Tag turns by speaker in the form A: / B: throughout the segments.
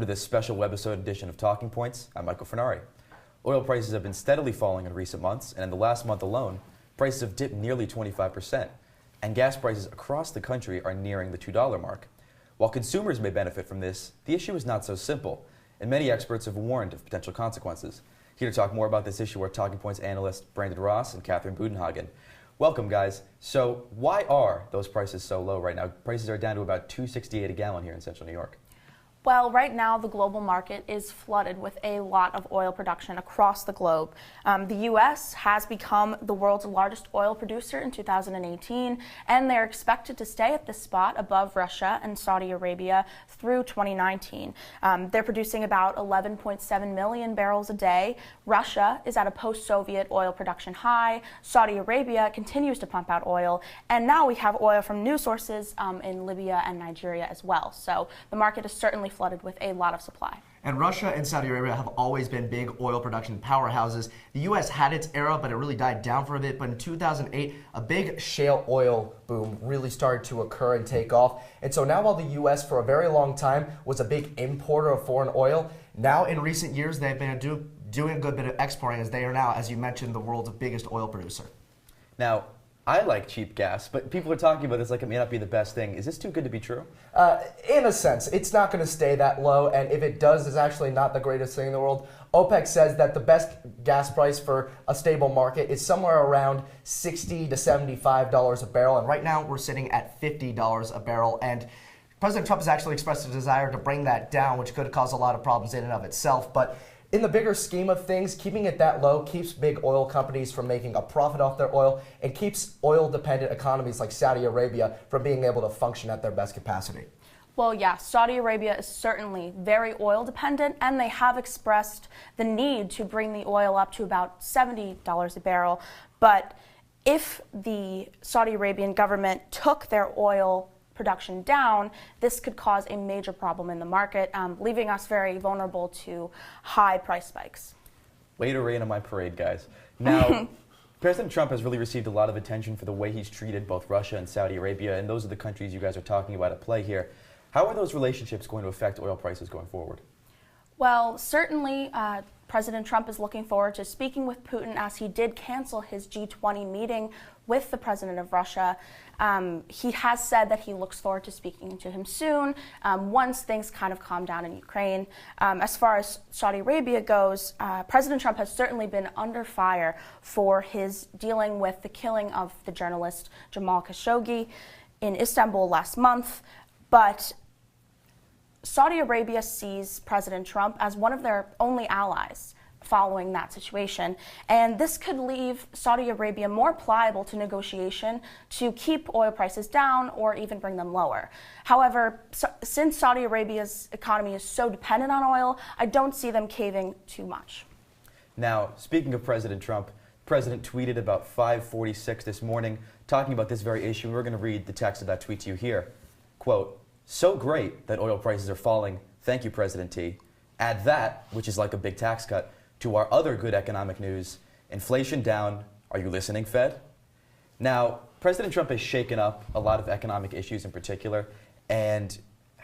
A: to this special Webisode edition of Talking Points. I'm Michael Furnari. Oil prices have been steadily falling in recent months, and in the last month alone, prices have dipped nearly 25%, and gas prices across the country are nearing the $2 mark. While consumers may benefit from this, the issue is not so simple, and many experts have warned of potential consequences. Here to talk more about this issue are Talking Points analysts Brandon Ross and Katherine Buddenhagen. Welcome, guys. So why are those prices so low right now? Prices are down to about $2.68 a gallon here in central New York.
B: Well, right now the global market is flooded with a lot of oil production across the globe. The U.S. has become the world's largest oil producer in 2018, and they're expected to stay at this spot above Russia and Saudi Arabia through 2019. They're producing about 11.7 million barrels a day. Russia is at a post-Soviet oil production high. Saudi Arabia continues to pump out oil, and now we have oil from new sources in Libya and Nigeria as well. So the market is certainly flooded with a lot of supply.
C: And Russia and Saudi Arabia have always been big oil production powerhouses. The U.S. had its era, but it really died down for a bit. But in 2008, a big shale oil boom really started to occur and take off. And so now while the U.S. for a very long time was a big importer of foreign oil, now in recent years they've been doing a good bit of exporting, as they are now, as you mentioned, the world's biggest oil producer.
A: Now, I like cheap gas, but people are talking about this like it may not be the best thing. Is this too good to be true?
C: In a sense, it's not going to stay that low, and if it does, it's actually not the greatest thing in the world. OPEC says that the best gas price for a stable market is somewhere around $60 to $75 a barrel, and right now we're sitting at $50 a barrel, and President Trump has actually expressed a desire to bring that down, which could cause a lot of problems in and of itself, but in the bigger scheme of things, keeping it that low keeps big oil companies from making a profit off their oil and keeps oil-dependent economies like Saudi Arabia from being able to function at their best capacity.
B: Well, yeah, Saudi Arabia is certainly very oil dependent, and they have expressed the need to bring the oil up to about $70 a barrel. But if the Saudi Arabian government took their oil production down, this could cause a major problem in the market, leaving us very vulnerable to high price spikes.
A: Way to rain on my parade, guys. Now, President Trump has really received a lot of attention for the way he's treated both Russia and Saudi Arabia, and those are the countries you guys are talking about at play here. How are those relationships going to affect oil prices going forward?
B: Well, certainly President Trump is looking forward to speaking with Putin, as he did cancel his G20 meeting with the president of Russia. He has said that he looks forward to speaking to him soon, once things kind of calm down in Ukraine. As far as Saudi Arabia goes, President Trump has certainly been under fire for his dealing with the killing of the journalist Jamal Khashoggi in Istanbul last month. But Saudi Arabia sees President Trump as one of their only allies following that situation, and this could leave Saudi Arabia more pliable to negotiation to keep oil prices down or even bring them lower. However, since Saudi Arabia's economy is so dependent on oil, I don't see them caving too much.
A: Now, speaking of President Trump, the President tweeted about 5:46 this morning talking about this very issue. We're going to read the text of that tweet to you here. Quote, "So great that oil prices are falling. Thank you, President T. Add that, which is like a big tax cut, to our other good economic news. Inflation down. Are you listening, Fed?" Now, President Trump has shaken up a lot of economic issues in particular, and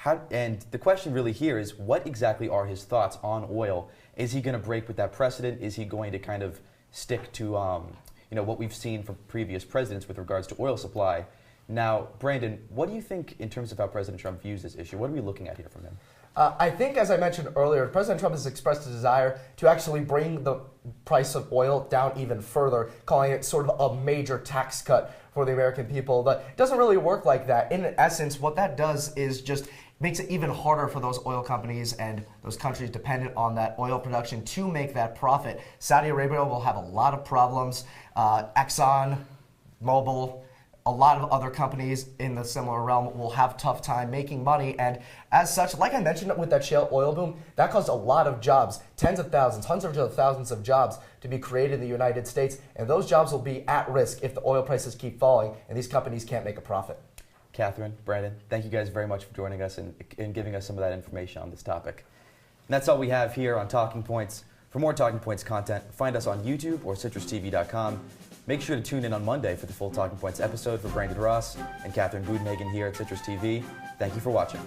A: the question really here is, what exactly are his thoughts on oil? Is he going to break with that precedent? Is he going to kind of stick to what we've seen from previous presidents with regards to oil supply? Now, Brandon, what do you think in terms of how President Trump views this issue? What are we looking at here from him?
C: I think, as I mentioned earlier, President Trump has expressed a desire to actually bring the price of oil down even further, calling it sort of a major tax cut for the American people. But it doesn't really work like that. In essence, what that does is just makes it even harder for those oil companies and those countries dependent on that oil production to make that profit. Saudi Arabia will have a lot of problems. Exxon, Mobil, a lot of other companies in the similar realm will have tough time making money, and as such, like I mentioned with that shale oil boom, that caused a lot of jobs, tens of thousands, hundreds of thousands of jobs to be created in the United States, and those jobs will be at risk if the oil prices keep falling and these companies can't make a profit.
A: Katherine, Brandon, thank you guys very much for joining us and giving us some of that information on this topic. And that's all we have here on Talking Points. For more Talking Points content, find us on YouTube or CitrusTV.com. Make sure to tune in on Monday for the full Talking Points episode. For Brandon Ross and Katherine Buddenhagen here at Citrus TV, thank you for watching.